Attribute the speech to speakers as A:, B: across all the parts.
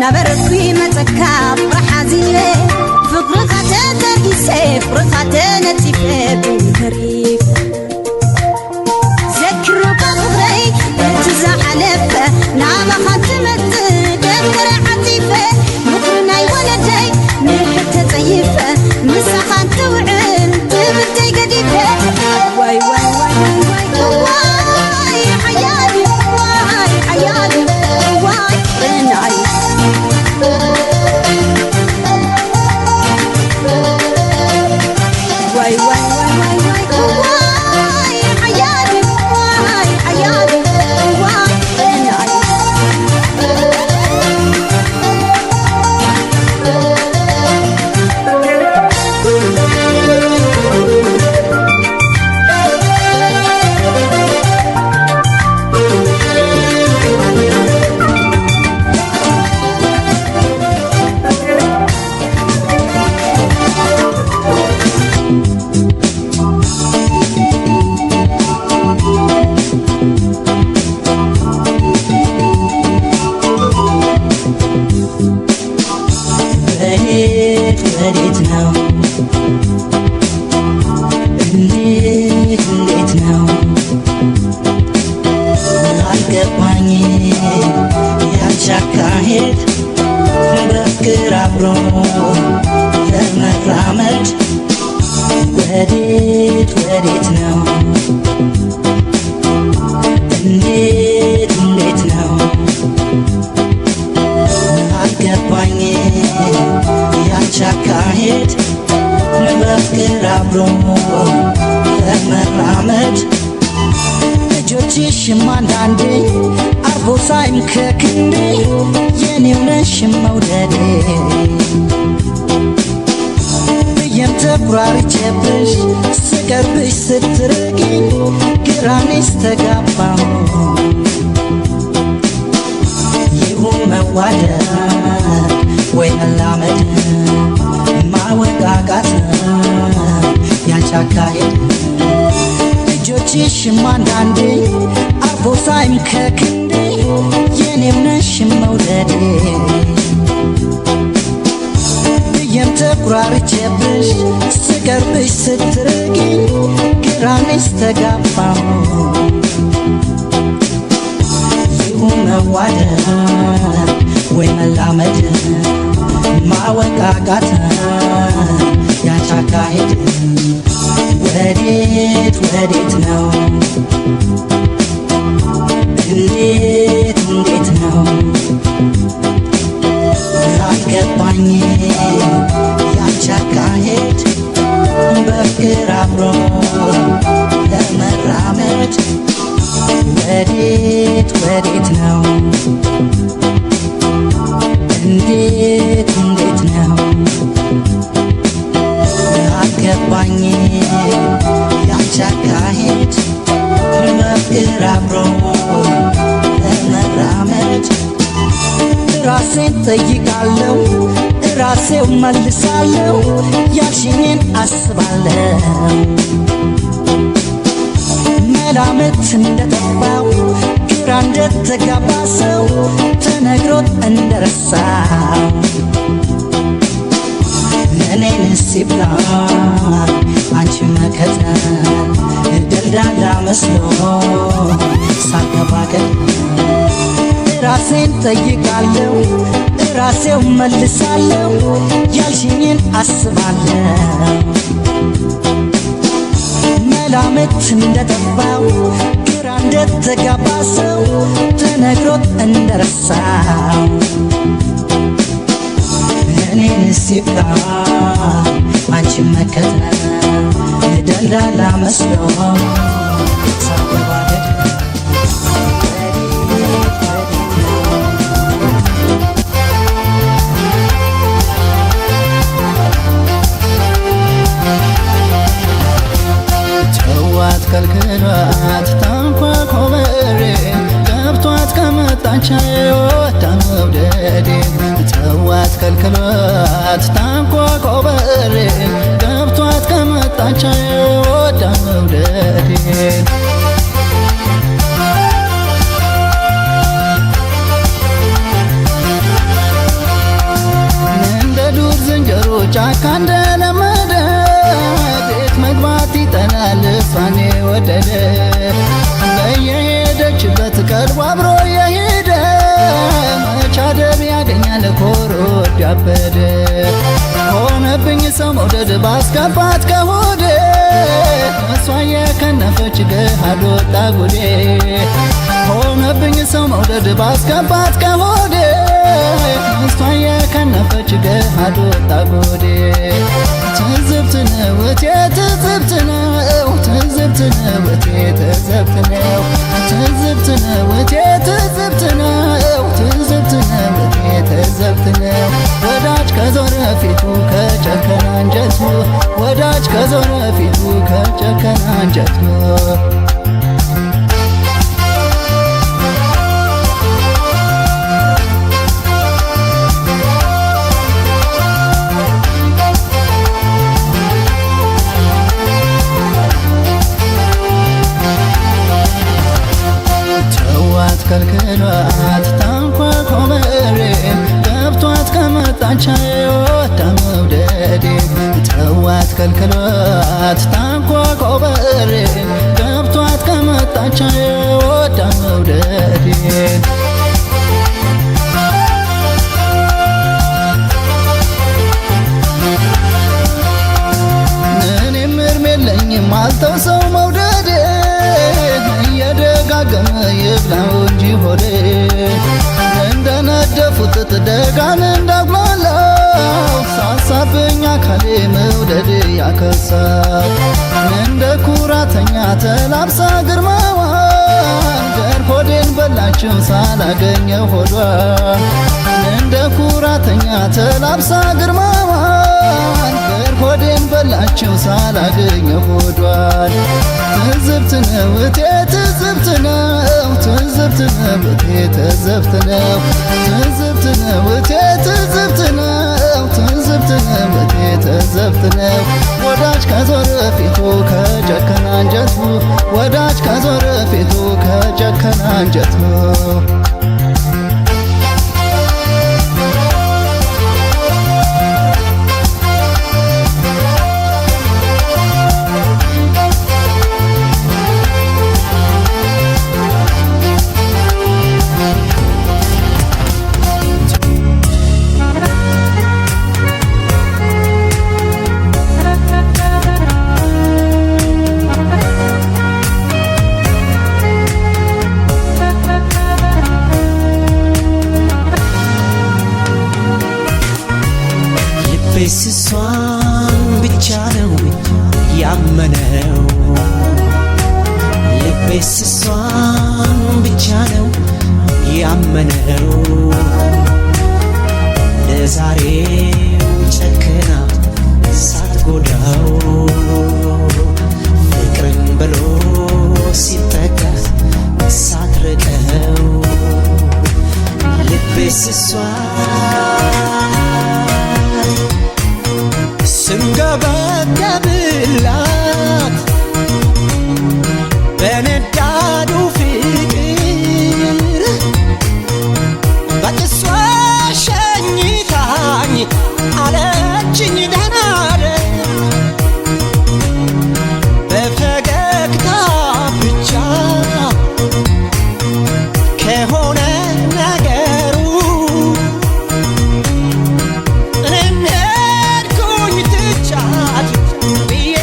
A: نبركي متكاب رحازيلي فقرقة ترقيسي فقرقة نتيفي بنهريف ذكروا بغري تزعلف نعم خاتمت دكر عتيفة مقرناي ولدي نحت طيفة مسخان توعن تبدي قديفة واي واي واي واي واي حيالي واي حيالي واي بنعي واي واي واي واي واي حيالي واي حيالي واي بنعي
B: ተባብሮ የሄደ መች አደብ ያገኛል ኮሮድ ያበደ ሆነብኝ ሰው መውደድ ባስገባት ከሆዴ እሷ የከነፈች ገሃድ ወጣ ጉዴ ሆነብኝ ሰው መውደድ ባስገባት ከሆዴ እሷ የከነፈች ገሃድ ወጣ ጉዴ ትዝብት ነው እቴ ትዝብት ነው ትዝብት ነው እቴ ትዝብት ነው ትዝብት ነው እቴ ትዝብት ነው ትዝብት ነው እቴ ትዝብት ነው ወዳጅ ከዞረ ፊቱ ከጨከነ አንጀቱ ወዳጅ ከዞረ ፊቱ ከጨከነ አንጀቱ ከልክሏት ታንኳ ኮበሬ ገብቷት ከመጣች ወዳ መውደዴ ተዋት ከልክሏት ታንኳ ኮበሬ ገብቷት ከመጣች ወዳ መውደዴ እኔም እርም የለኝም አልተው ሰው መውደዴ እየደጋገመ ይብላው እንጂ ሆዴ እንደነደፉት ጥጥ ደጋን እንዳጉላላው ሳሳብኝ አካሌ መውደድ ያከሳል እንደ ኩራተኛ ተላብሳ ግርማዋን ገር ሆዴን በላችው ሳላገኘው ሆዷን እንደ ኩራተኛ ተላብሳ ግርማዋን ገር ሆዴን በላችው ሳላገኘው ሆዷን ትዝብት ነው እቴ ትዝብት ነው ትዝብት ነው እቴ ትዝብት ነው ትዝብት ነው እቴ ትዝብት ነው ትዝብት ነው እቴ ትዝብት ነው ወዳጅ ከዞረ ፊቱ ከጨከነ አንጀቱ ወዳጅ ከዞረ ፊቱ ከጨከነ አንጀቱ
C: ልቤስ እሷን ብቻ ነው ያመነው ልቤስ እሷን ብቻ ነው ያመነው ለዛሬው ጨክና ሳትጎዳው ፍቅርን ብሎ ሲጠጋ ሳትርቀው ልቤስ እሷን ስንገበገብላት በነዳዱ ፍቅር በጥሷ ሸኝታኝ አለችኝ ደህና ደር በፈገግታ ብቻ ከሆነ ነገሩ እኔም ሄድኩኝ ትቻት ብዬ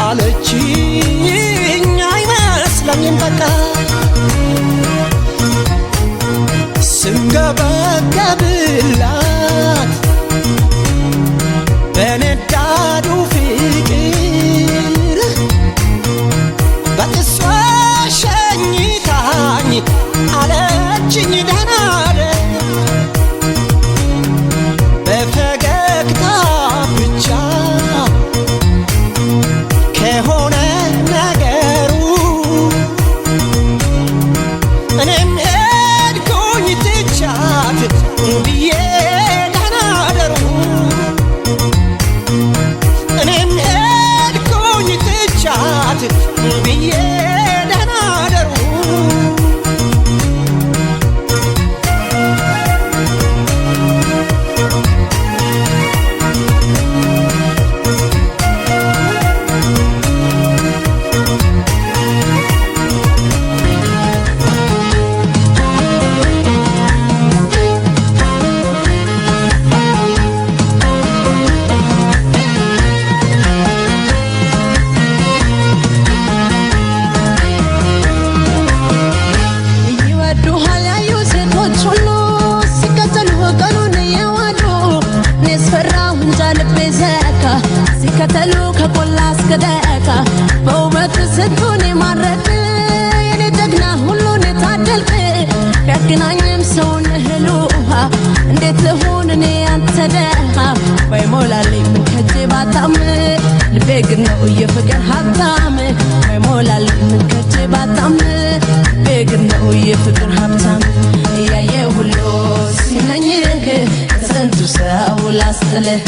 C: ያለችኝ አይመስለኝም በቃ ስንገበገብላት በነዳዱ ፍቅር በጥሷ ሸኝታኝ አለችኝ ደህና ደር በፈገግታ ብቻ ከሆነ ነገሩ እኔም ሄድኩኝ ትቻት ብዬ ደህና ደሩ እኔም ሄድኩኝ ትቻት ብዬ ደህና ደሩ
A: ይወዱሃል ያዩ ሴቶች ሁሉ ሲከተሉ ቀኑን እየዋሉ እኔስ ፈራሁ እንጃ ልቤ ዘካ ሲከተሉ ከቆላ እስከ ደካ በውበት ስንቱን የማረክ የኔ ጀግና ሁሉን የታደልክ ቢያገናኝም ሰውን እህል ውሃ እንዴት ልሁን እኔ ያንተ ደሃ ባይሞላልኝ ከጄ ባጣም ልቤ ግን ነው የፍቅር ሀብታም ባይሞላልኝ ከጄ ባጣም ልቤ ግን ነው የፍቅር ሀብታም እያየ ሁሉ ሲመኝህ ከስንቱ ሰው ላስጥልህ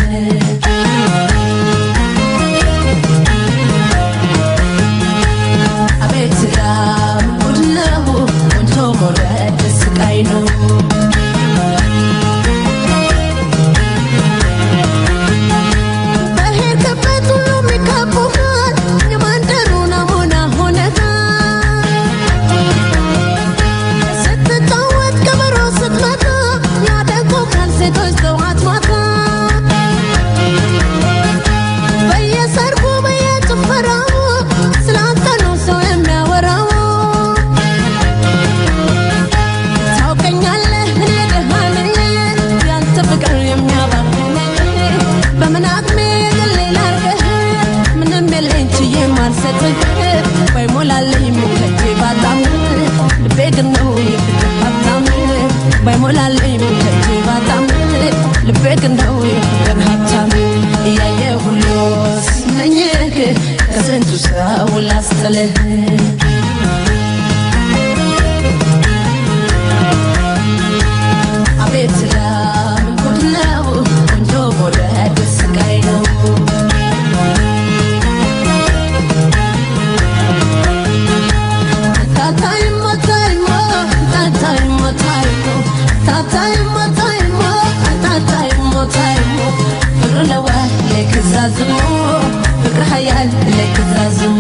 A: አቤት ላም ጉድ ነው ሞልቶ መውረድ ስቃይ ነው በሄድክበት ሁሉ የሚከቡሃል የመንደሩ ናሙና ሆነሃል ስትጫወት ከበሮ ስትመታ ያደንቁሃል ሴቶች ጠዋት ማታ በየሰርጉ በየጭፈራው ስላንተ ነው ሰው የሚያወራው ታውቀኛለህ እኔ ደሃ ነኝ ያንተ ፍቅር የሚያባብኝ በምን አቅሜ የግሌ ላርገህ ምንም የለኝ ችዬ ማልሰጥህ ባይሞላልኝ ከጄ ባጣም ልቤ ግን ነው የፍቅር ሀብታም ባይሞላልኝ ከጄ ባጣም ልቤ ግን ነው የፍቅር ሀብታም እያየ ሁሉ ሲመኝህ ከስንቱ ሰው ላስጥልህ አቤት ላም ጉድ ነው ቆንጆ መውደድ ስቃይ ነው ታታይሞ ታይሞ ታታይሞ ታይሞ ታታይሞ ታይሞ ታታይሞ ታይሞ ፍቅር ለዋ ለክዛዝሞ ፍቅር ሀያል ለክዛዝሞ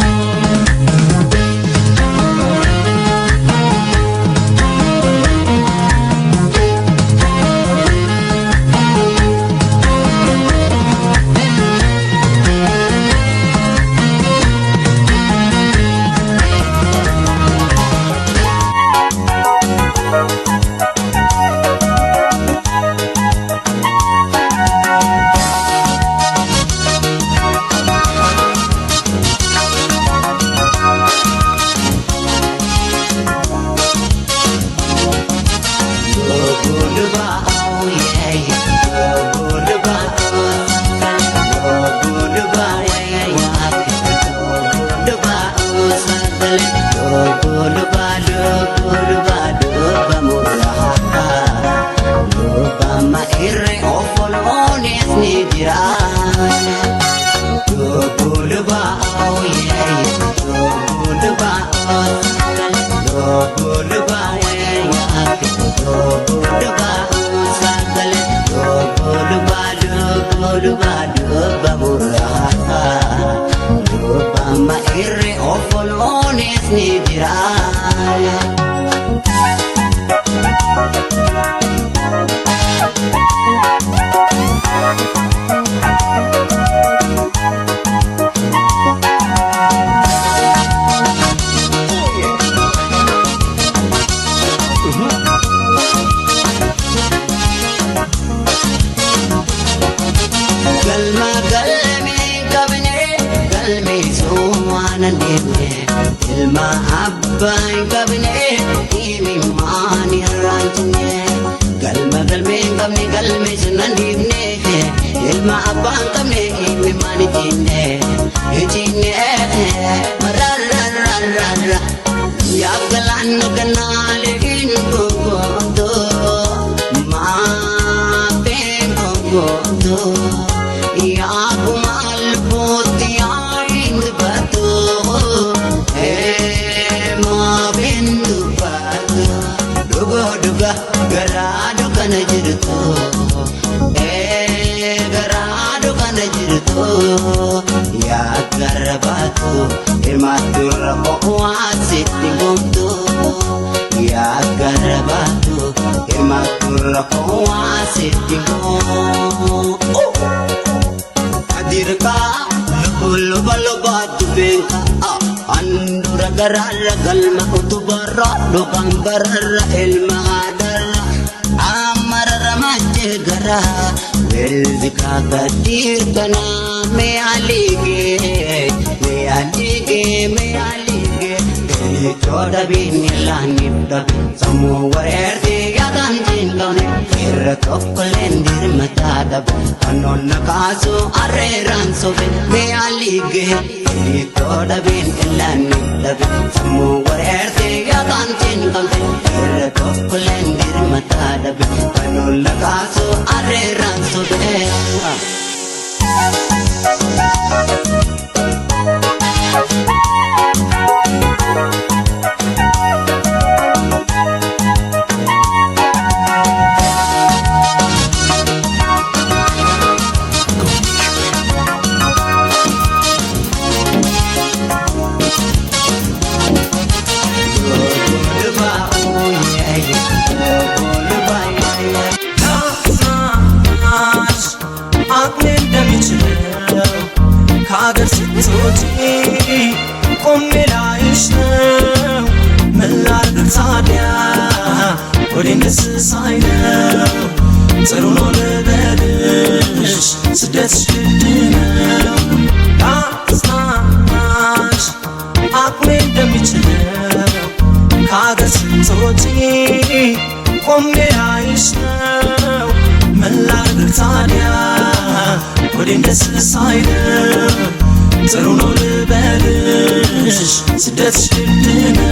D: nandemne ilma abbay kabne imi mani ranjne galma galme kamne galme nandemne ilma abbay kabne imi mani jinne jinne ra ra ra ra ra ya galan ganale in gondo ma ben gondo ya kumal potiya ind batu ma bindu batu duga duga garadu kanajirto garadu kanajirto ya garbatu irmatur qawasi dimumtu ya garbatu irmatur qawasi dimum dirka lubul balbat benka andura garara galma utubara dokang garara ilma adara amar ramaj gara welzika kadir kana me alige choda bin lanipta samu werde yadan jinlone irtoklen dirmatada anon kaso are ranso me alige choda bin lanipta samu werde yadan jinlone irtoklen dirmatada anon kaso are ranso kagar sitoti kommelaish melar gtadia odin desayna zeruno lebedish sidet shidina asnash akme demichna kagar sitoti kommelaish melar gtadia odin desayna zeruno lebedish sidet shidina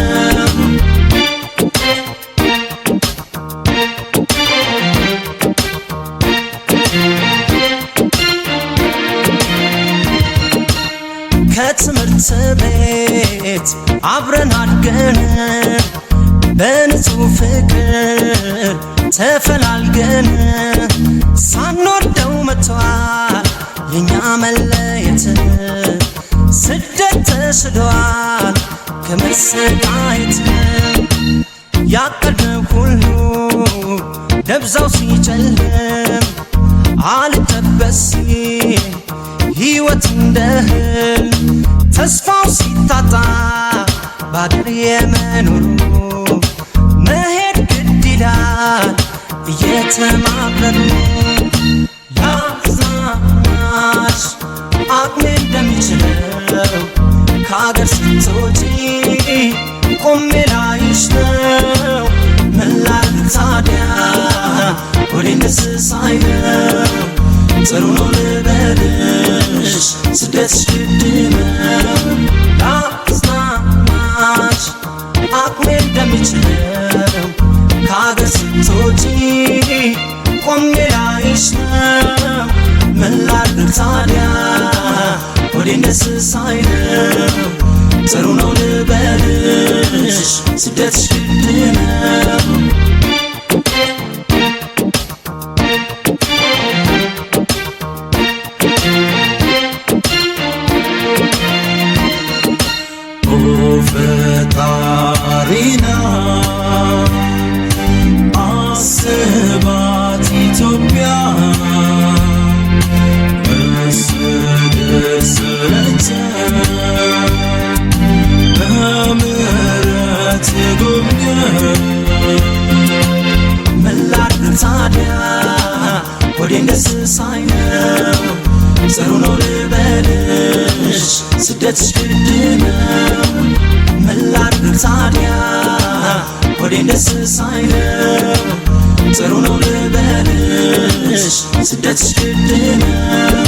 D: ከትምህርት ቤት አብረን አድገን በንጹህ ፍቅር ተፈላልገን ሳንወደው መጥቷል የኛ መለየት ስደት ተስዷል ከመሰቃየት ያቀድነው ሁሉ ደብዛው ሲጨልም አልጠበስ ሕይወት እንደህል ተስፋው ሲታጣ ባድር የመኖሩ መሄድ ግድ ይላል እየተማረሩ ያዝናሽ አቅሜ እንደሚችለው ከአገር ስትወጪ ቆሜ ላይሽ ነው ምን ላድርግ ታዲያ ወዴት ደስ ሳይለው ጥሩ ነው ልበልሽ ስደትሽ ግድ ነው ያዝናሽ አቅሜ እንደሚችለው ከአገር ስትወጪ ቆሜ ላይሽ ነው ምን ላድርግ ታዲያ ወዴት ደስ ሳይለው ጥሩ ነው ልበልሽ ስደትሽ ግድ ነው ፈጣሪና አስባት ኢትዮጵያ መሰደሰለች በምሕረት ጎብኘ ምን ላድርግ ታዲያ ወዴት ደስ ሳይለው ጥሩ ነው ልበልሽ ስደት ስደትሽ ግድ ነው ምን ላድርግ ታዲያ ወዴን ደስ ሳይለው ጥሩ ነው ልበልሽ ስደትሽ ግድ ነው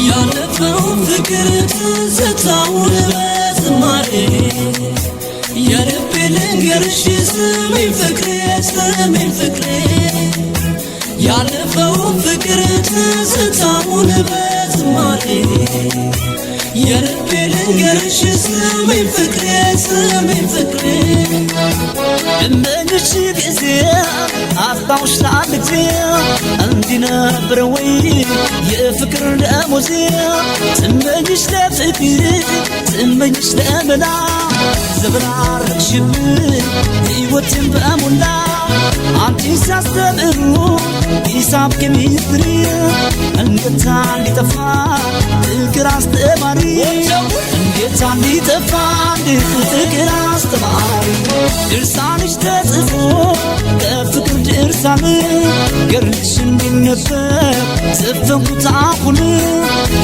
E: ያለፈው ፍቅር ትዝታውን በዝማሬ የልቤ ልንገርሽ ስሚኝ ፍቅሬ ስሚኝ ፍቅሬ ያለፈው ፍቅር ትዝታውን በዝማሬ የልቤ ልንገርሽ ስሚኝ ፍቅሬ ስሚኝ ፍቅሬ
C: እመንሽ ጊዜ አጣውሽ ለአንድ ጊዜ እንዲህ ነበር ወይ የፍቅር ደሞዜ ትመኝሽ ለፍቅር ትመኝሽ ለመላ ዘበራረቅሽብኝ ሕይወትን በሞላ አንቺን ሲያስተምሩ ሂሳብ ኬሚስትሪ እንዴት እንዲጠፋ ፍቅር አስተማሪ እንዴት እንዲጠፋ ፍቅር አስተማሪ ድርሳንሽ ተጽፎ ከፍቅር ድርሳን ገርልሽ እንዲነበብ ዘፈንኩት አሁን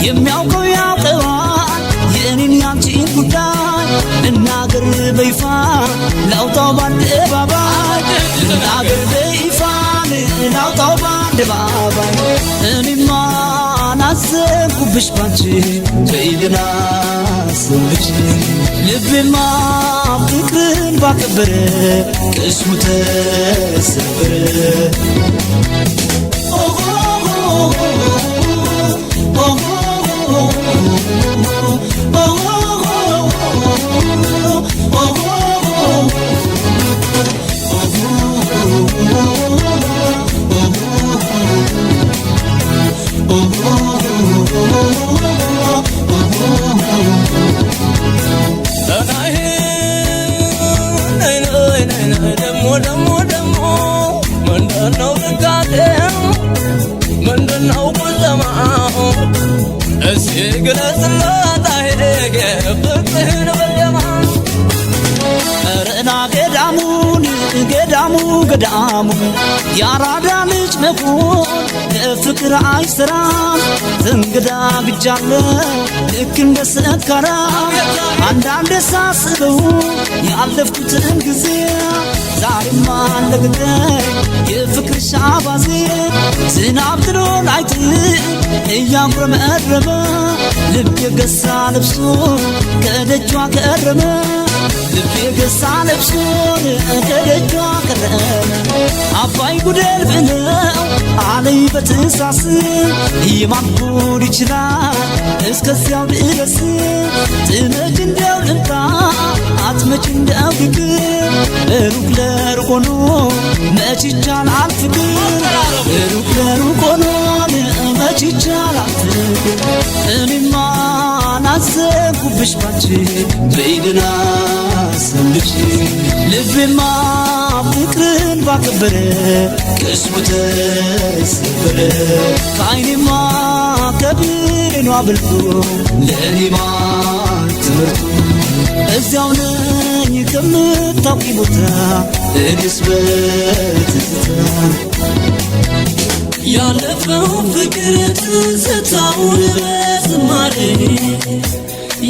C: የሚያውቀው ያውቀዋል የኔን ያንቺን ጉዳይ ልናገር በይፋ ላውጣው በአደባባይ ልናገር በይፋ ላውጣው በአደባባይ እኔማ ናዘንኩብሽ ባንቺ በይልና ስምሽ ልቤማ ፍቅርን ባከበረ ቅስሙ ተሰበረ
E: ምንድነው ፍቃዴው ምንድነው ቁዘማው እስኪ ግለጽላት ፍቅርህን በደማ
C: ረና ገዳሙን ገዳሙ ገዳሙ ያራዳ ልጅ መሆን ለፍቅር አይሰራም እንግዳ ግጃለሁ ልክ እንደ ሰካራም አንዳንዴ ሳስበው ያለፍኩትን ጊዜ ዛሬማ እንደግደኝ የፍቅርሽ አባዜ ዝናብ ጥሎ ላይጥል እያጉረመረመ ልብ የገሳ ልብሶ ከደጇ ከረመ ልብ የገሳ ልብሶን ከደጇ ከረመ አባይ ጉደል ብለው አለይ በትሳስ የማንጎድ ይችላል እስከዚያው ድረስ ትመጭ እንደው ልምጣ አትመጭ እንደው ግግር ሩቅ ለሩቅ ሆኖ መች ይቻላል ፍቅር ሩቅ ለሩቅ ሆኖ መች ይቻላል ፍቅር እኔማ ናዘንኩብሽ ባንቺ በይልና ሰምች ልቤማ ፍቅርን ባከበረ ቅስሙ ተሰበረ ከዓይኔማ ከብሬኗ በልቶ ለእኔማ ትምህርቱ እዚያው ነኝ ከምታውቂ ቦታ እኔስ በትዝታ
E: ያለፈው ፍቅር ትዝታውን በዝማሬ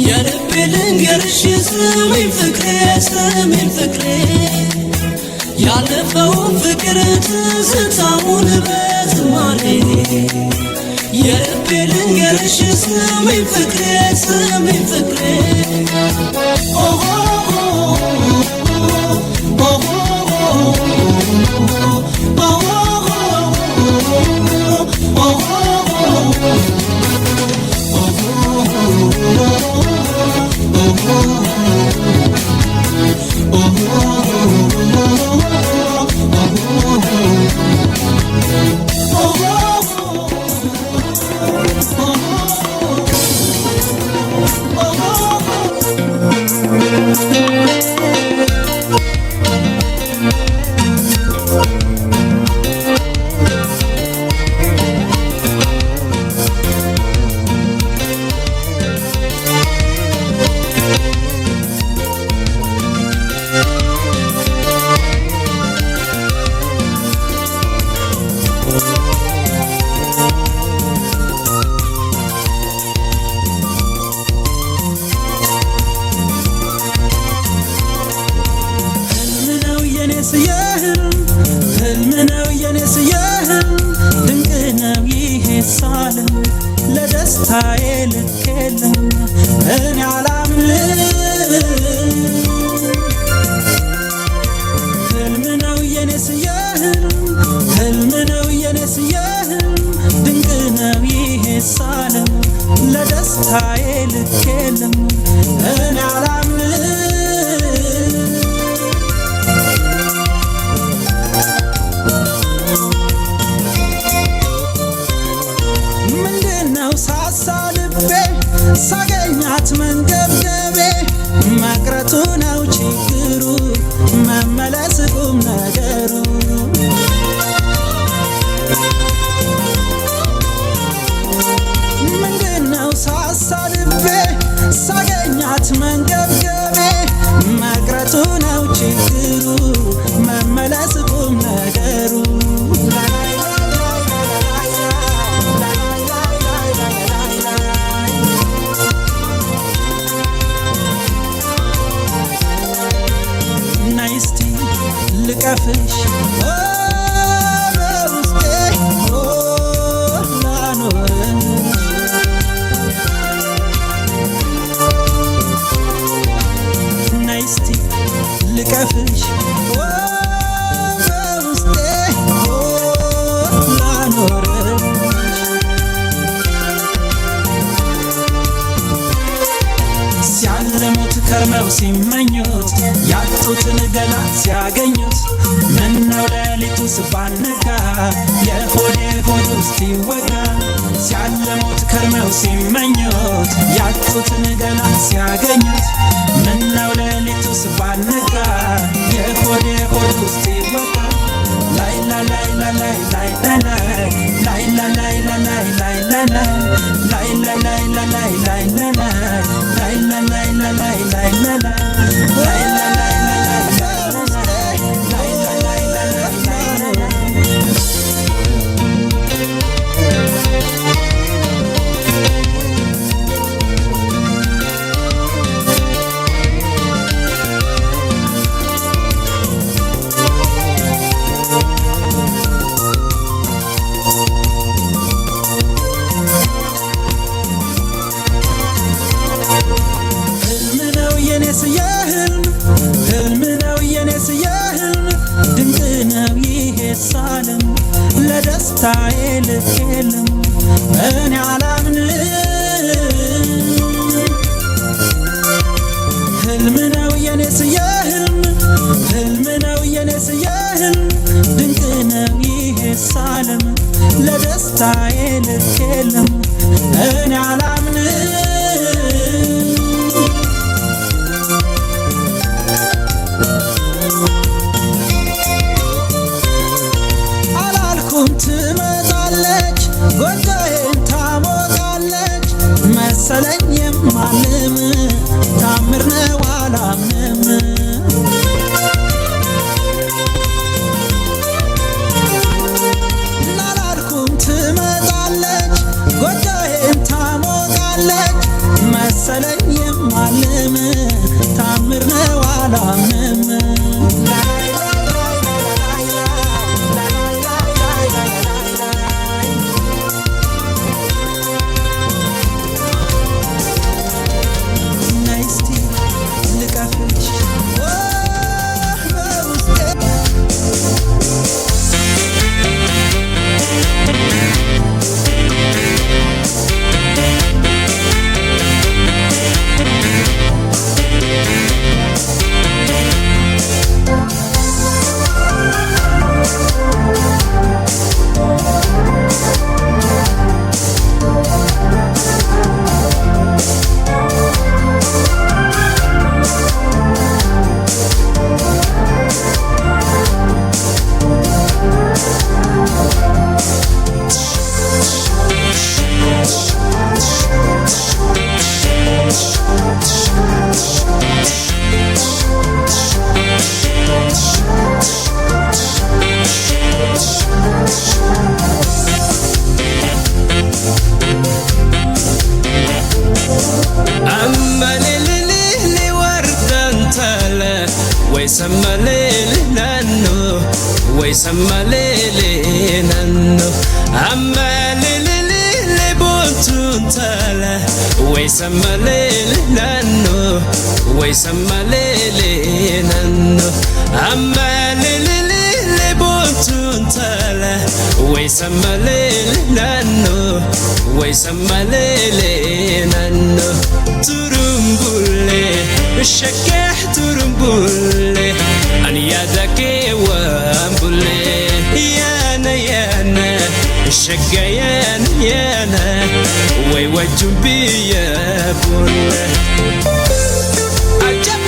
E: የልቤ ልንገርሽ ስሚኝ ፍቅሬ ስሚኝ ፍቅሬ ያለፈው ፍቅር ትዝታውን በዝማሬ የልቤ ልንገርሽ ስሚኝ ፍቅሬ ስሚኝ ፍቅሬ
F: የኔስ የህልም ህልም ነው የኔስ የህልም ድንቅ ነው ይሄስ ዓለም ለደስታዬ ልክ የለም እኔ አላምንም ህልም ነው የኔስ የህልም ህልም ነው የኔስ የህልም ድንቅ ነው ይሄስ ዓለም ለደስታዬ ልክ የለም እኔ አላምንም ምንድነው ሳሳ ልቤ ሳገኛት መንገብገቤ መቅረቱ ነው ችግሩ መመለስ ቁም ነገሩ ምንድነው ሳሳ ልቤ ሳገኛት መንገብገቤ መቅረቱ ነው ችግሩ መመለስ ቁም ነገሩ ናይስቲ ልቀፍሽ በውስጤ ላኖርሽ ናይስቲ ልቀፍሽ በውስጤ ላኖርሽ ሲያለሙት ከርመው ሲመኙት ያጡትን ገላ ሲያገኙት ምነው ሌሊቱስ ባነጋ የሆዴ ሆድ ውስጥ ይወጋ ሲያለሙት ከርመው ሲመኙት ያጡትን ገላ ሲያገኙት ምነው ሌሊቱስ ባነጋ የሆዴ ሆድ ውስጥ ይወጋ ላይ ላይ ላይ ላይ ላይ ላይ ላይ ላይ ላይ ላይ ላይ ላይ ላይ ላይ ላይ ላይ ላይ ላይ ዓለም ለደስታዬ ልክ የለም እኔ አላምንም ህልም ነው የኔስ የህልም ህልም ነው የኔስ የህልም ድንቅ ነው ይሄስ ዓለም ለደስታዬ ልክ የለም እኔ አላምንም ትመጣለች ጎጆዬን ታሞቃለች መሰለኝ የማልም ታምር ነው አላምንም ናላልኩም ትመጣለች ጎጆዬን ታሞቃለች
G: ወይ ሰማሌሌ ናኖ አማሌሌሌ ቦንቱን ታለ ወይ ሰማሌሌ ናኖ ወይ ሰማሌሌ ናኖ አማሌሌሌ ቦንቱን ታለ ወይ ሰማሌሌ ናኖ ወይ ሰማሌሌ ናኖ ቱሩምቡሌ الشكاح ترمبولي أن يدك وامبولي يانا يانا الشكايان يانا ويوجم بيا بولي عجب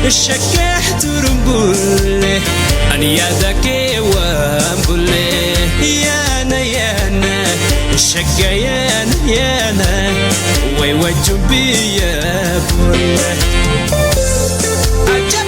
G: الشكاح ترمبولي أن يدك وامبولي يانا يانا الشكايان يانا ويوجم بيا بولي عجب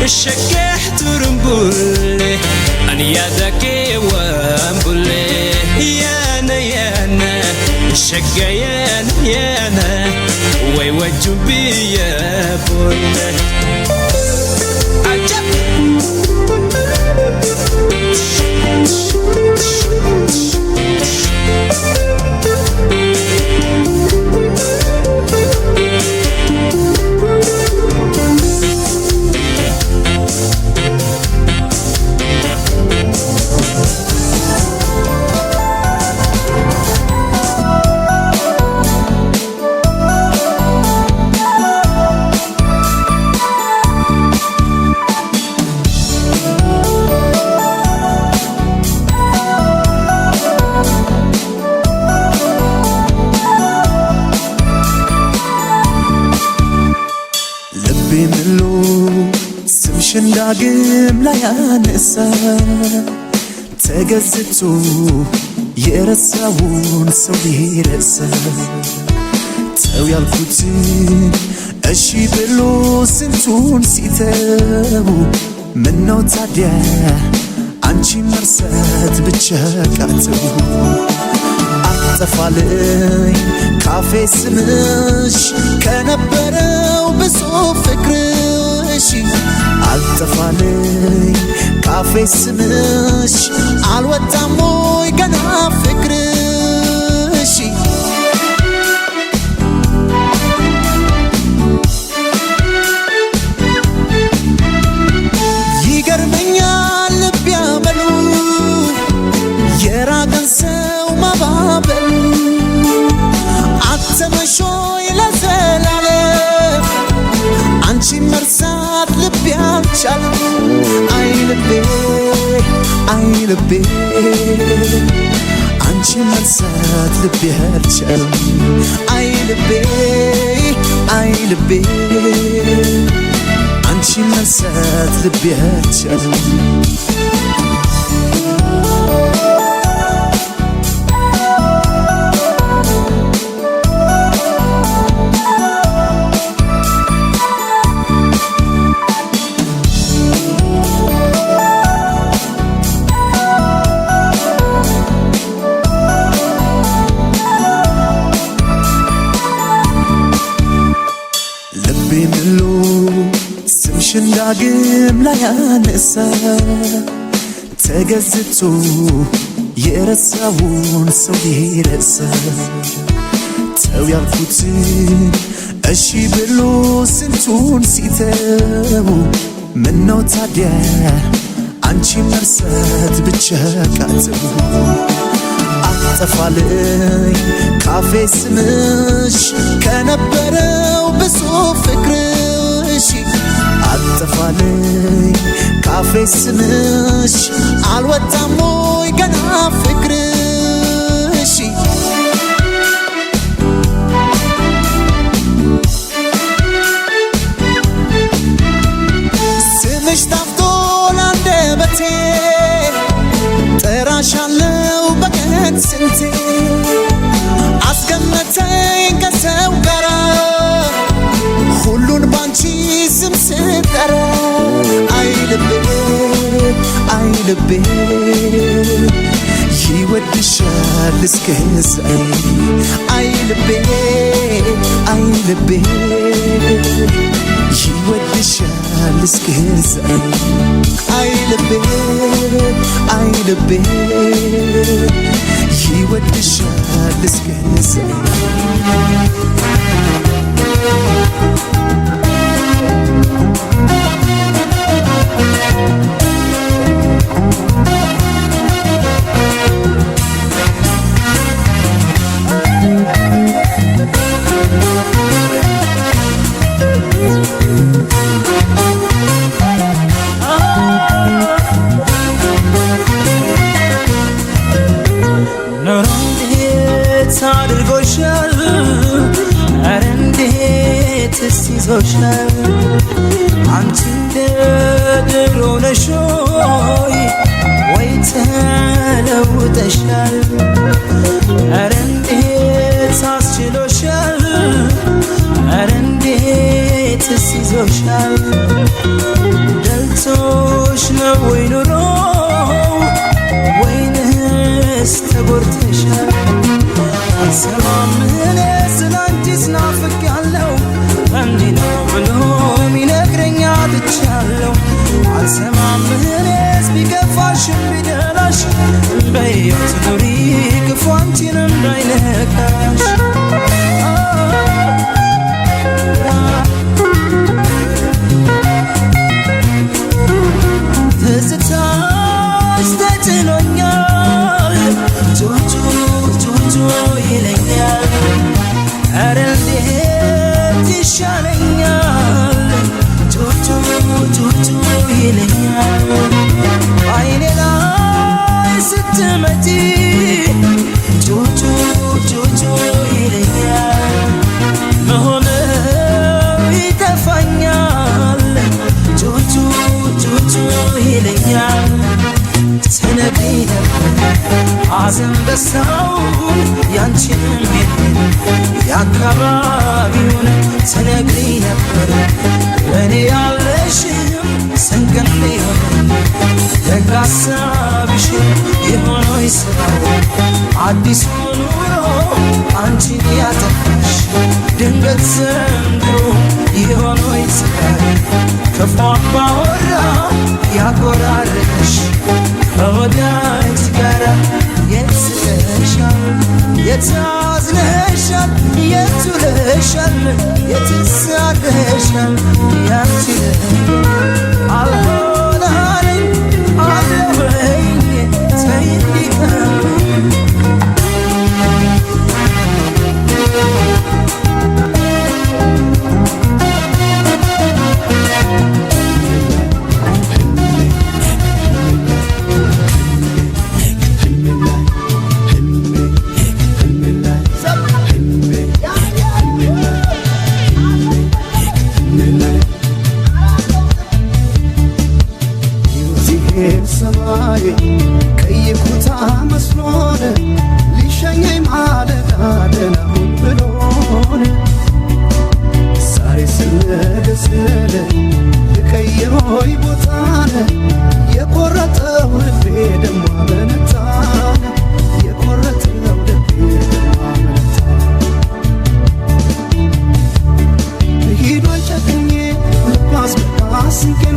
G: الشكاح ترمبولي أن يدك وامبولي يانا يانا الشكايان يانا ويوجم بيا بولي عجب ዳግም ላይ ያነሳ ተገዝቶ የረሳውን ሰው ሊረሳ ተው ያልኩትን እሺ ብሎ ስንቱን ሲተው ምነው ታዲያ አንቺ መርሳት ብቻ ቃተው አጠፋልኝ ካፌ ስምሽ ከነበረው ብዙ ፍቅርሽ አልጠፋልኝ ካፌ ስምሽ አልወጣም ወይ ገና ፍቅርሽ ይገርመኛል ልብ ያመሉ የራቀን ሰው ማባበል አተመሾይ ለዘላለም አንቺ መርሳት ልብ ያልቻለም አይ ልቤ አንቺ መርሳት ልብ ያልቻለም አይ ልቤ አንቺ መርሳት ልብ ያልቻለም ዳግም ላይ ያነሳ ተገዝቶ የረሳውን ሰው ይረሳ ተው ያልኩትን እሺ ብሎ ስንቱን ሲተው ምነው ታዲያ አንቺ መርሳት ብቻ ቃተው አጠፋልኝ ካፌ ስምሽ ከነበረው ብዙ ፍቅርሽ አጠፋልኝ ካፌ ስምሽ አልወጣም ወይ ገና ፍቅርሽ ስምሽ ታፍቶ ላንደበቴ ጠራሻለው በቀን ስንቴ አስቀመጠኝ ከሰው ጋራ ሁሉን ባንቺ ስም ስጠራ አይ ልቤ ይወድሻል እስከ ዛሬ አይ ልቤ ይወድሻል እስከ ዛሬ አይ ልቤ ይወድሻል እስከ ዛሬ አድርጎሻል ኧረ እንዴትስ ይዞሻል አንቺ እንደ ድሮ ነሽ ወይ ተለውጠሻል ኧረ እንዴት አስችሎሻል ኧረ እንዴትስ ይዞሻል ደልቶሽ ነው ወይ ኑሮ ወይንስ ተጎድተሻል አልሰማም እኔ ስላንቺስ ናፍቄያለሁ እንዲህ ነው ብሎ ሚነግረኝ አጥቻለሁ አልሰማም እኔስ ቢከፋሽም ቢደላሽ በሕይወት ኑሪ ክፉ አንቺን እንዳይነካሽ ትዝታሽ ተጭኖኛል ጆጆ ይለኛል ኧረ እንዴት ይሻለኛል ጆጆ ይለኛል አይኔ ላይ ስትመጪ ጆጆ ይለኛል መሆነው ይጠፋኛል ጆጆ ይለኛል ትነግሪኝ ነበር ሐዘን ደስታውን ያንቺንም የአካባቢውን ትነግሪኝ ነበር ለእኔ ያለሽም ስንቅን ቢሆን ደግ ሐሳብሽ የሆነው ስራው አዲሱ ኑሮ አንቺን ያጠፋሽ ድንገት ዘንድሮ የሆነው ስራው ክፉ አባወራ ያጎራረሽ ከወዳጅ ጋራ የትስለሻል የታዝነሻል የቱለሻል የትሳለሻል ያንቺ አልሆናለኝ አለወኝ ተይልከም
B: ሰማይ ከየኩታ መስሎን ሊሸኘኝ ማለዳ ደህናሁን ብሎን ዛሬ ስነገስለ ልቀይሮይ ቦታነ የቆረጠው ልቤ ደሞ አመነታነ የቆረጠው ልቤ ደሞ አመነታነ ሂዶን ጨክኜ ልባስ በባስ ስንቄን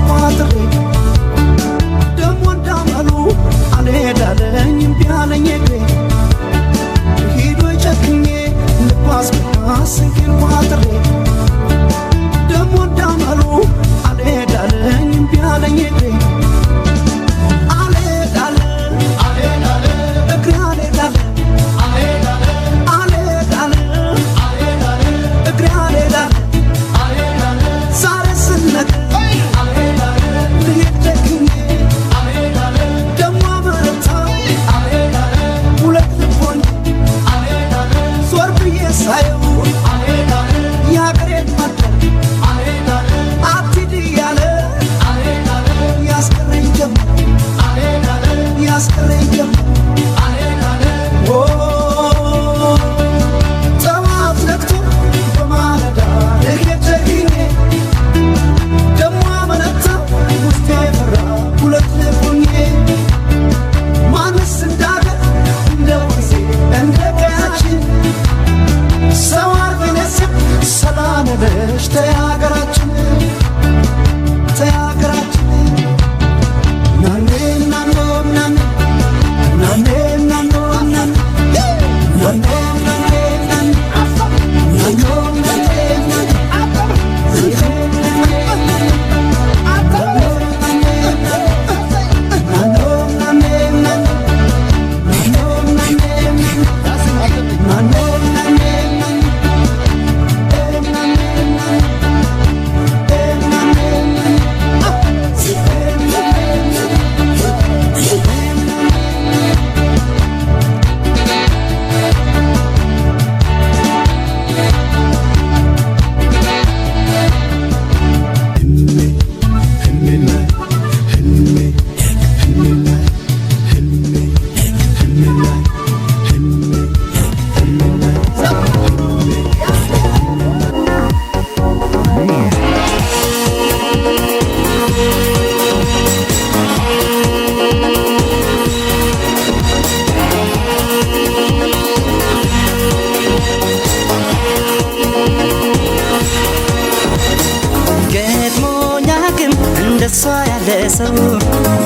C: ሰው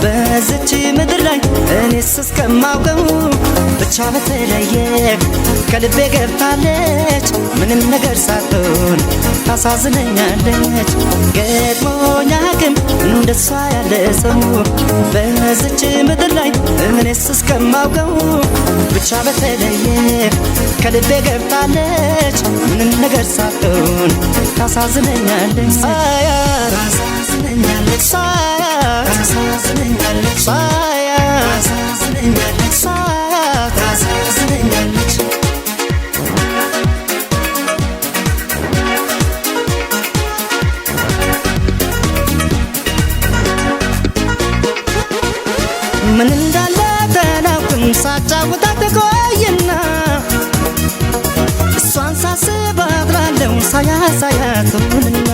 C: በዚች ምድር ላይ እኔስ እስከማውቀው ብቻ በተለየ ከልቤ ገብታለች ምንም ነገር ሳትሆን ታሳዝነኛለች ገጥሞኝ አያውቅም እንደሷ ያለ ሰው በዚች ምድር ላይ እኔስ እስከማውቀው ብቻ በተለየ ከልቤ ገብታለች ምንም ነገር ሳትሆን ታሳዝነኛለች ታሳዝነኛለች ታሳዝነኛለች ታሳዝነኛለች ታሳዝነኛለች ምን እንዳለ ተናውቅም ሳጫውታት ቆይና እሷን ሳስብ አድራለሁ ሳያሳያትሁንና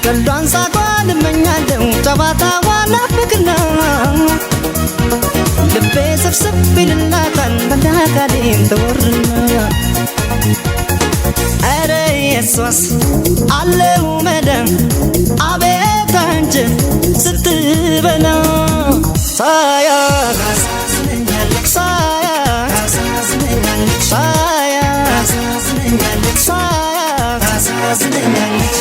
C: ቀልዷን ሳቋን እመኛለሁ ጨዋታዋን ናፍቅና ልቤ ስብስብ ይልላታል በናካሌም ተወርና ኧረ የሷስ አለው መዳን አቤት አንጀት ስትበላ ሳያት ታሳዝነኛለች ታሳዝነኛለች ታሳዝነኛለች ታሳዝነኛለች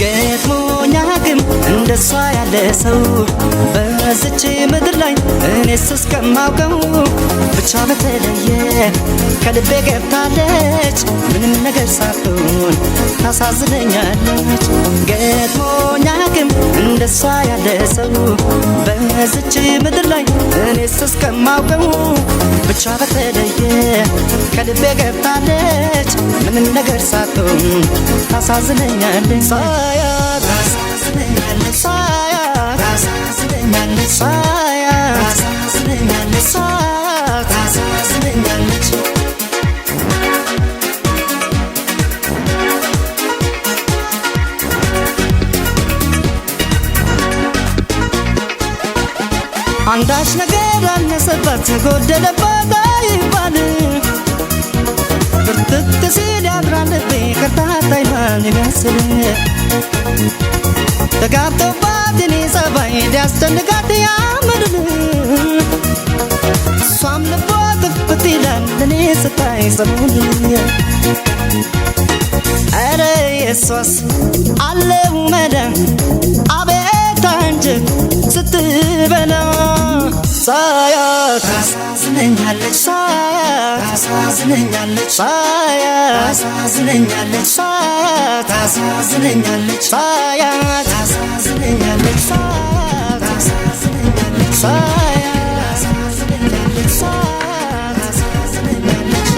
C: ገጥሞኝ አያውቅም እንደሷ ያለ ሰው በዚች ምድር ላይ እኔስ እስከማውቀው ብቻ በተለየ ከልቤ ገብታለች ምንም ነገር ሳትሆን ታሳዝነኛለች ገጥሞኝ አያውቅም እንደሷ ያለ ሰው በዚች ምድር ላይ እኔስ እስከማውቀው ብቻ በተለየ ከልቤ ገብታለች ምንም ነገር ሳትሆን ታሳዝነኛለች ሳያት ታሳዝነኛለች ሳያት ታሳዝነኛለች ሳያት ታሳዝነኛለች ሳያት ታሳዝነኛለች አንዳች ነገር አነሰባት ጎደለባት አይባል ብርትት ሲል ያድራል ልቤ ከርታታ ይሏል የሚያስል ተጋብቶባት እኔ ጸባይ ሊያስጨንቃት ያምድል እሷም ልቧ ጥፍት ይላል እኔ ስታይ ሰሙን ኧረ የሷስ አለው መዳን አቤት አንጀት ስትበላ ሳያት ታሳዝነኛለች ሳያት ታሳዝነኛለች ሳያት ታሳዝነኛለች ሳያት ታሳዝነኛለች ሳያት ታሳዝነኛለች ሳያት ታሳዝነኛለች ሳያት ታሳዝነኛለች ሳያት ታሳዝነኛለች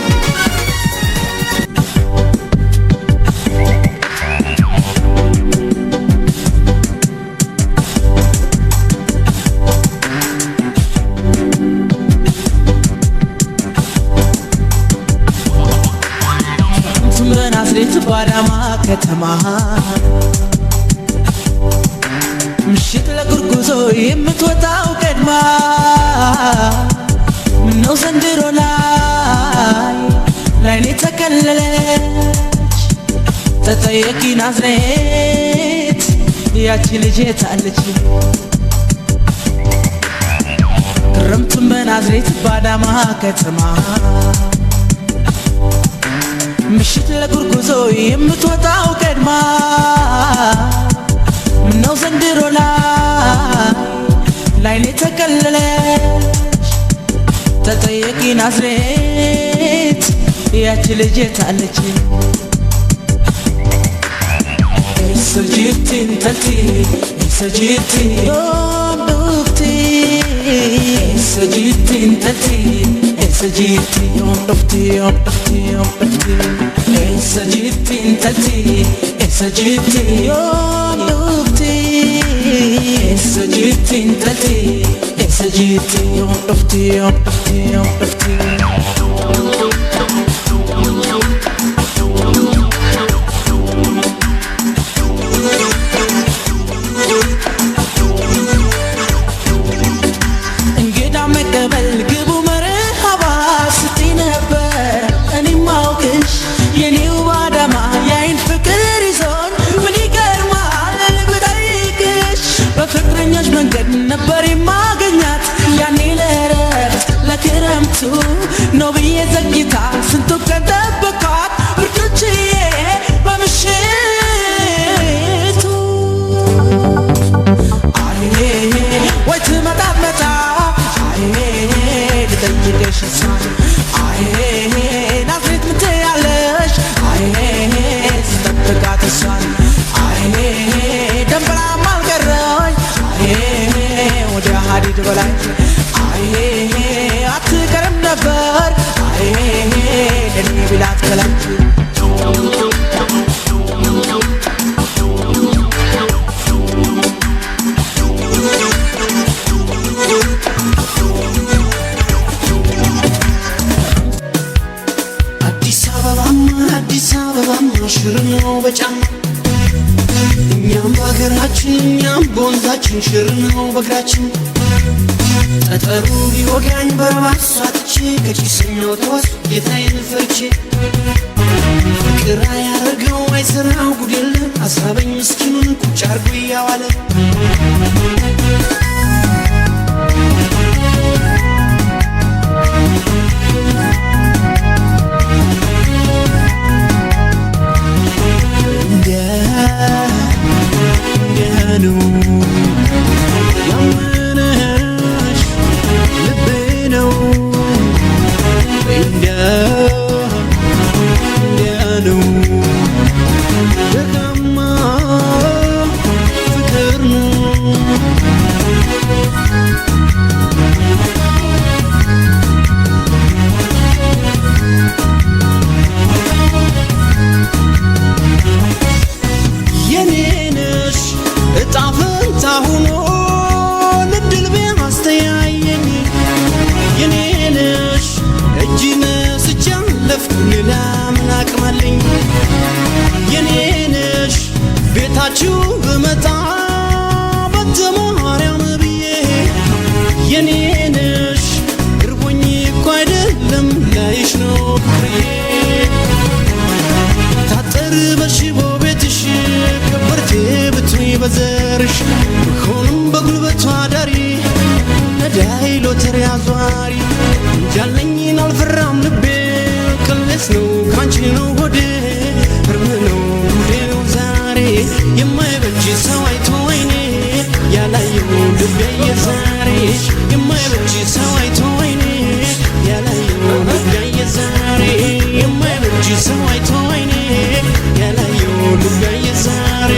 F: በናዝሬት ባዳማ ከተማ ምሽት ለጉርጉዞ የምትወጣው ቀድማ ምነው ዘንድሮ ላይኔ ተከለለች ተጠየቂ ናዝሬት ያቺ ልጅ የታለች ክረምቱን በናዝሬት ባዳማ ከተማ ምሽት ለጉርጉዞ የምትወጣው ቀድማ ምነው ዘንድሮ ላይኔ ተከለለች ተጠየቂ ናዝሬት ያቺ ልጅ የታለች ሰጂቲ እንተቲ ሰጂቲ ዶክቲ ሰጂቲ እንተቲ ሰጂቲ ዶክቲ ዶክቲ ዶክቲ ሰጂቲ እንተቲ ሰጂቲ ዶክቲ ሰጂቲ እንተቲ ሰጂቲ ዶክቲ ዶክቲ ዶክቲ ነው ብዬ ዘግይታ ስንቱ ቀን ጠበኳት ብርዶችዬ በምሽቱ አይኔ ወይ ትመጣ አይኔ ልጠይቅሽ እሷን አይኔ ናዝሬት ምትያለሽ አይኔ ስጠብቃት እሷን አይኔ ደንበላም አልቀረኝ አይኔ ወደ ሀዲድ በላይ አይኔ አትቀርም ነበር አይኔ ለኔ ቢላት ከላይ አዲስ አበባ ሽር ነው በጫማ እኛም በሀገራችን እኛም በወንዛችን ሽር ነው በእግራችን ጠጠሩ ቢወጋኝ በረባሷ ትቼ ከጭሰኛው ተዋስ ጌታዬን ፈርቼ ፍቅር ያደርገው አይሰራው ጉድ የለም አሳበኝ ምስኪኑን ቁጭ አርጎ እያዋለ ነው ያመነሽ ልቤ ነው እንዲያ ነው ደካማ ፍቅር ነው ጣፈንታ ሆኖ ልድል ቢያስተያየኝ የኔ ነሽ እጅ ነስቼ አለፍኩ ሌላ ምን አቅማለኝ የኔ ነሽ ቤታችሁ ብመጣ በተማርያም ብዬ የኔ ነሽ እርቦኝ እኮ አይደለም ላይሽ ነው ፍሬ ታጠር በሽቦ ቤትሽ ከበርቴ ብትይ በዘርሽ ሆኖም በጉልበቷ ዳሪ ነዳይ ሎተሪ አዟሪ እንጃለኝን አልፈራም ልቤ ቅሌስ ነው ካንቺ ነው ሆዴ እርም ነው ጉዴ ነው ዛሬ የማይበጅ ሰው አይቶ አይኔ ያላየው ልቤ የዛሬ የማይበጅ ሰው አይቶ አይኔ ያላየው ልቤ የዛሬ የማይበጅ ሰው አይቶ አይኔ ያላየው ልቤ የዛሬ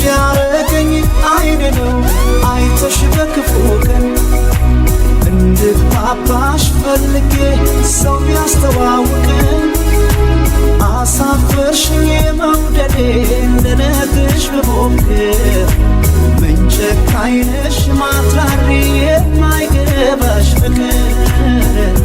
F: ያረገኝ አይኔ ነው አይተሽ በክፉ ቀን እንድግባባሽ ፈልጌ ሰው ቢያስተዋውቀን አሳፈርሽኝ መውደዴ እንደነግርሽ ብሞክር ምን ጨካኝ ነሽ ማትራሪ የማይገባሽ ፍቅር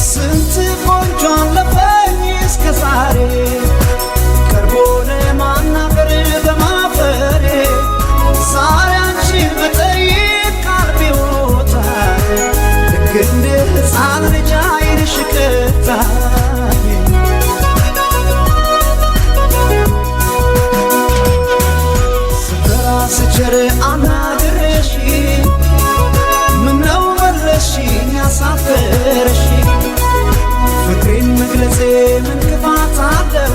F: ስንት ቆንጆ አለፈኝ እስከ ዛሬ ቀርቦ ለማናገር በማፈሬ ዛሬ አንቺን ብጠይቅ ቃል ቢወጣኝ ልክ እንደ ሕፃን ልጅ ዓይንሽ ቀጣኝ ስቸር አናግሬሽ ምነው መለስሽኝ ያሳፈርሽ ፍቅሬን መግለጼ ምን ክፋት አለው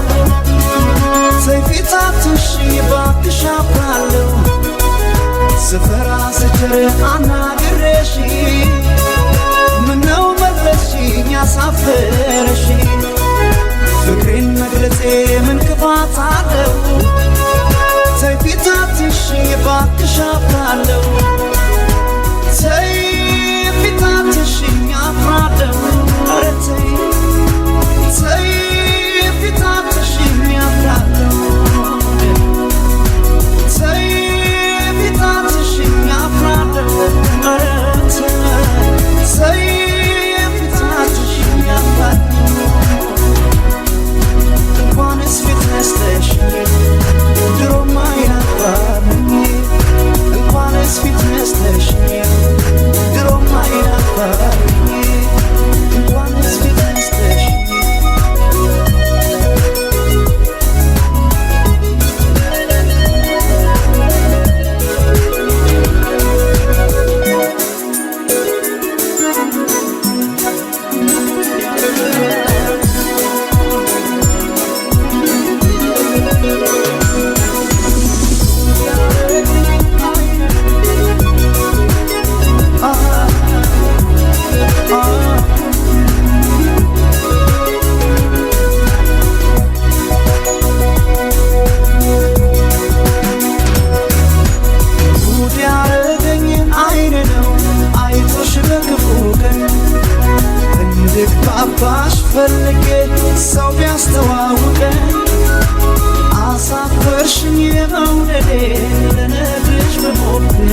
F: ሰይፊታ
G: ባክሽ አፍራለሁ ስፈራ ስችር አናግሬሽ ምነው መለስሽኝ አሳፈረሽ ፍቅሬን መግለጼ ምን ክፋት አለው ተይ ፊታትሽኝ ባክሽ አፍራለሁ ተይ ፊታትሽኝ አፍራለሁ ኧረ ተይ ተይ ፊታትሽኝ አፍራለሁ ተይ ፊታትሽኝ አፍራለሁ ኧረ ተይ ፊታትሽኝ አፍራለሁ እንኳንስ ፊት ነስተሽኝ ድሮም አይናፋርኝ እንኳንስ ፊት ነስተሽኝ ድሮም አይናፋርኝ እንኳንስ ፊት ነስተሽኝ አባሽ ፈልጌ ሰው ቢያስተዋውቀኝ አሳፈርሽኝ የመውደዴ ልነግርሽ ብሞክር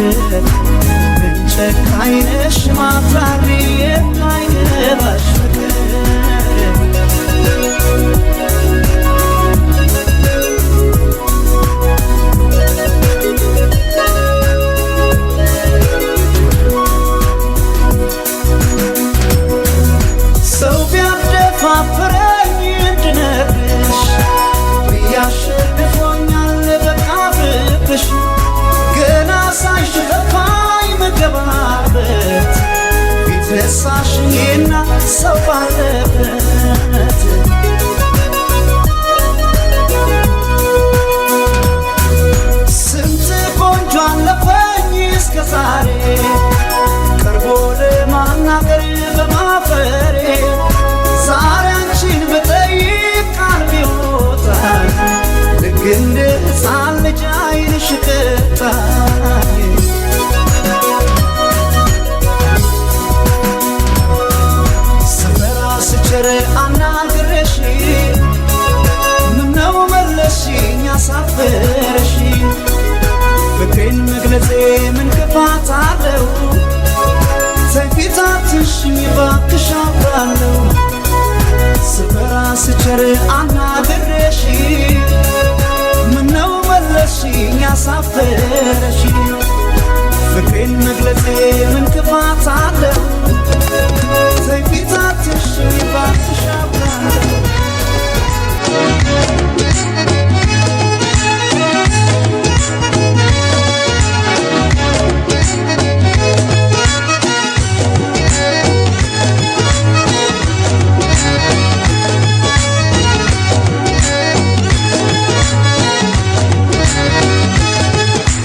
G: ምን ጨካኝ ነሽ ማፍራሪ የማይገባሽ ፍቅር ፍረኝ እንድነግርሽ ብያሸንፎኛል በቃፍብሽ ገና ሳይሽ ጠፋኝ መገባበት ፊት ነሳሽኝና ሰው ባለበት ስንት ቆንጆ አለፈኝ እስከ ዛሬ ቀርቦ ለማናገር በማፈሬ ዛሬ አንቺን ብጠይቅ ቃል ቢወጣኝ ልክ እንደ ሕፃን ልጅ ዓይንሽ ቅጣኝ ስፈራ ስቸር አናግሬሽ ምነው መለስሽኝ አሳፈረሽ ፍቅሬን መግለጼ ምን ክፋት አለው ተይ ፊታትሽኝ ባክሽ አፍራለሁ ስፈራ ስቸር አናግሬሽ ምነው መለስሽኝ አሳፈረሽ ፍቅሬን መግለጼ ምን ክፋት አለው ተይ ፊታትሽኝ ባክሽ አፍራለሁ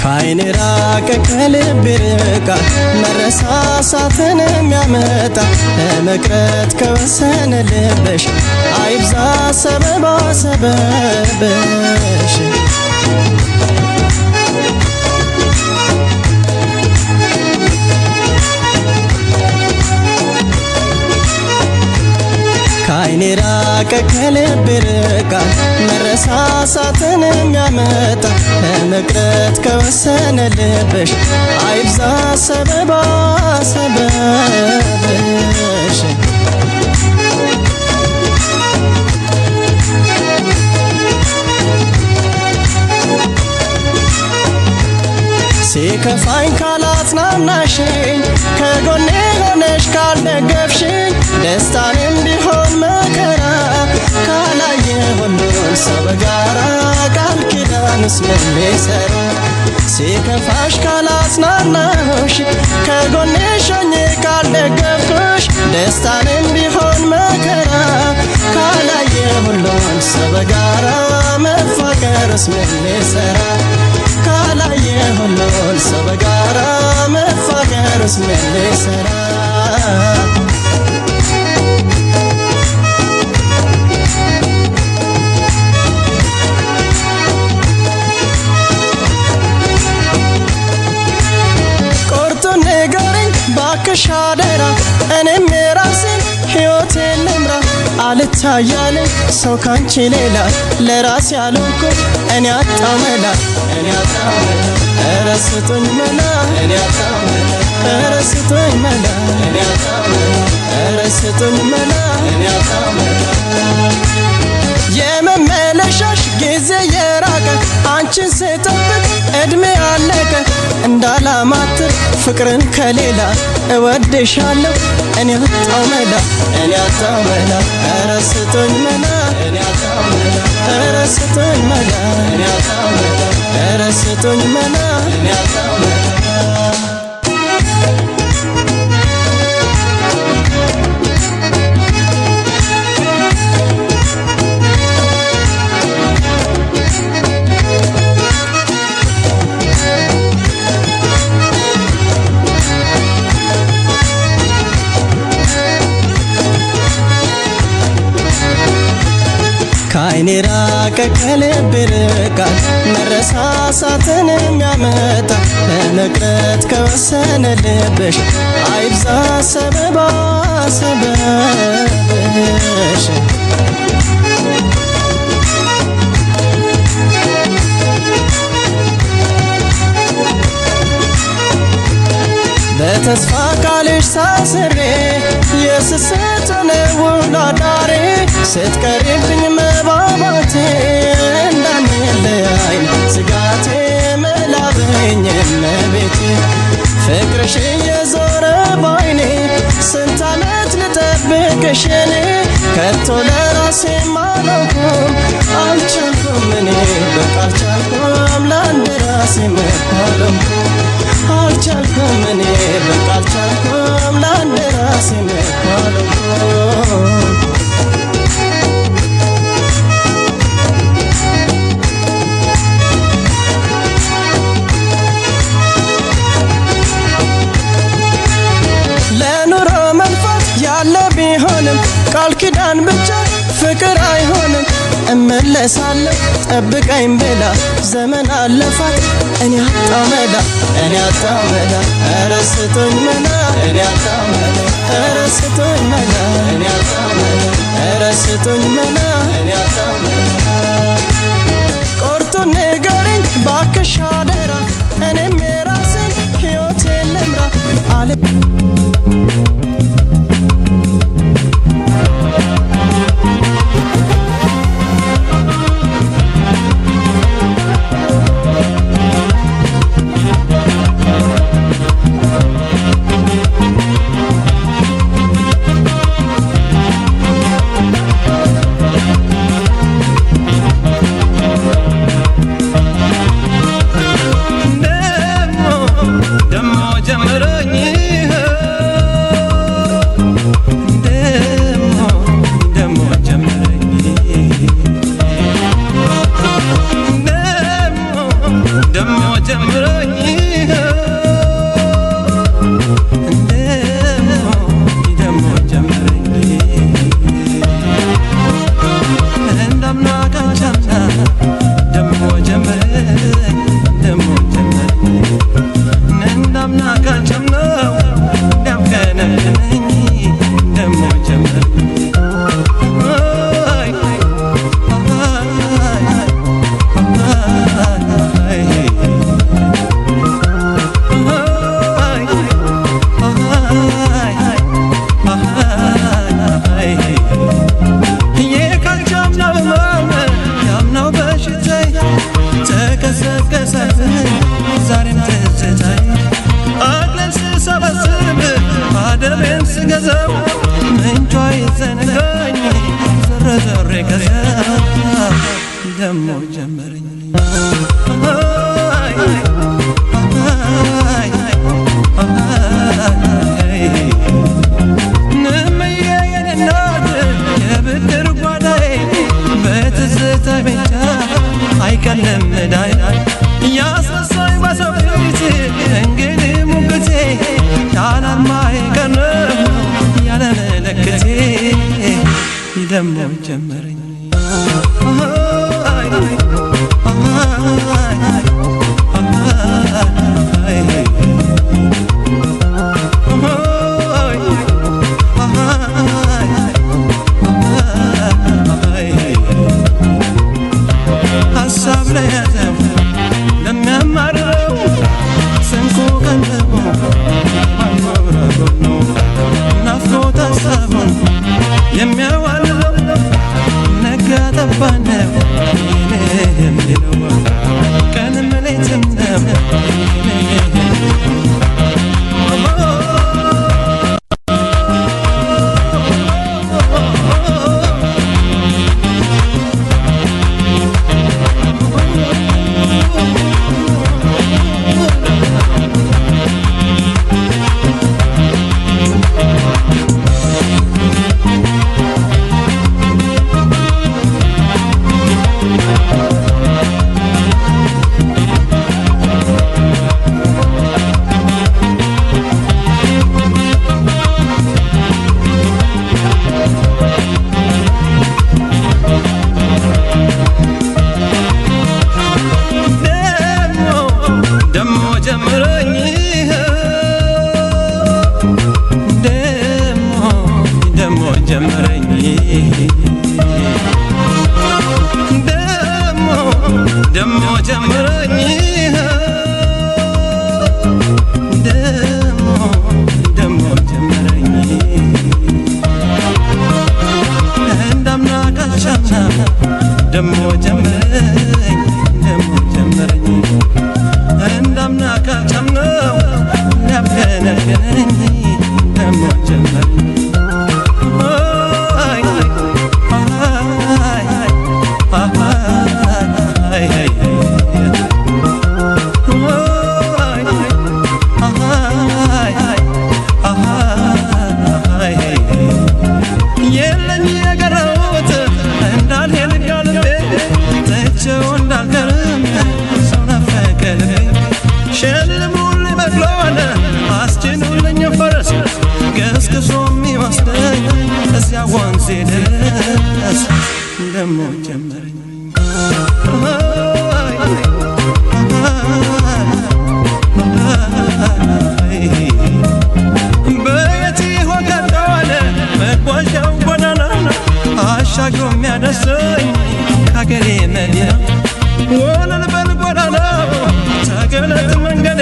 C: ከዓይን ራቀ ከልብ ይርቃል መረሳሳትን የሚያመጣ ለመቅረት ከወሰነ ልብሽ አይብዛ ሰበባ ሰበብሽ ከዓይን ራቀ ከልብ ይርቃል መረሳሳትን የሚያመጣ ለመቅረት ከወሰነ ልብሽ አይብዛ ሰበባ ሰበብሽ ሲከፋኝ ካላጽናናሽኝ ከጎኔ ሆነሽ ካልደገፍሽኝ ደስታንም ቢሆን መከራ ካላየ ሁሉን ሰው በጋራ ቃል ኪዳንስ ምን ሊሰራ ሲከፋሽ ካላጽናናሁሽ ከጎኔ ሆኜ ካልደገፍኩሽ ደስታንም ቢሆን መከራ ካላየ ሁሉን ሰው በጋራ መፋቀርስ ምን ሊሰራ ካላየ ሁሉን ሰው በጋራ መፋቀርስ ምን ሊሰራ ባክሽ አደራ እኔም የራሴን ሕይወቴን ልምራ አልታያለኝ ሰው ካንቺ ሌላ ለራሴ ያልኩ እኔ አጣው መላ ኧረ ስጡኝ መላ ኧረ ስጡኝ መላ ኧረ ስጡኝ መላ የመመለሻሽ ጊዜ የራቀ አንቺን ስጠብቅ እድሜ አለቀ እንዳላማትር ፍቅርን ከሌላ እወድሻለሁ እኔ አጣው መላ ኧረ ስጡኝ መላ ኧረ ስጡኝ መላ ኧረ ስጡኝ መላ ከዓይኔ ራቀ ከልብ ርቃል መረሳሳትን የሚያመጣ ለመቅረት ከወሰነ ልብሽ አይብዛ ሰበባ ሰበብሽ በተስፋ ቃልሽ ሳስሬ የስስትን ውሎ አዳሬ ስትቀሪብኝ መባባቴ እንዳንለያይ ስጋቴ መላበኝ እመቤቴ ፍቅርሽ እየዞረ ባይኔ ስንት ዓመት ልጠብቅሽ እኔ ከቶ ለራሴ አላውኩም አልቻልኩም እኔ በቃ አልቻልኩም ለአንድ ራሴ መኳለምኩም አልቻልኩም እኔ በቃ አልቻልኩም ለአንድ ራሴ መኳለምኩም ለኑሮ መልፋት ያለ ቢሆንም ቃል ኪዳን ብቻ ፍቅር አይሆንም እመለሳለሁ ጠብቀኝ ብላ ዘመን አለፋት እኔ አጣው መላ ኧረ ስጡኝ መላ ኧረ ስጡኝ መላ ኧረ ስጡኝ መላ ቆርጦ ንገሪኝ ባክሽ አደራ እኔም የራሴን ሕይወቴን ልምራ
F: Demo
H: ሸልሙልኝ በቅሎን አስጭኑልኝ ፈረስ ገስግሶ የሚወስደኝ እዚያ ወንዜ ድረስ ደሞ ጀመረኝ በየት ይሆን ከቶዋለ መጓዣው ጎዳና አሻግሮ የሚያደርሰኝ ከአገሬ መዲና ወለል በል ጎዳናው ተገለጥ መንገዴ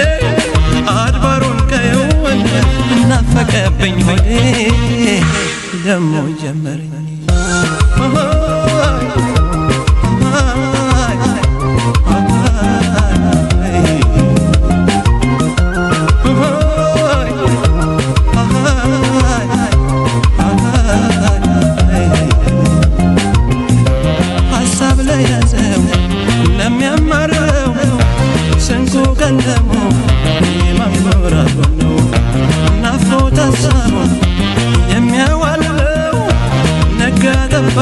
H: አድባሩን ቀየውን እናፈቀብኝ ሆዴ ደሞ ጀመረኝ ሀሳብ ላይ ያዘው ለሚያማረው ስንቁ ቀለሙ የማንጎራጎ ነው ናፍቆት ሀሳቡ የሚያዋልለው ነጋ ጠባ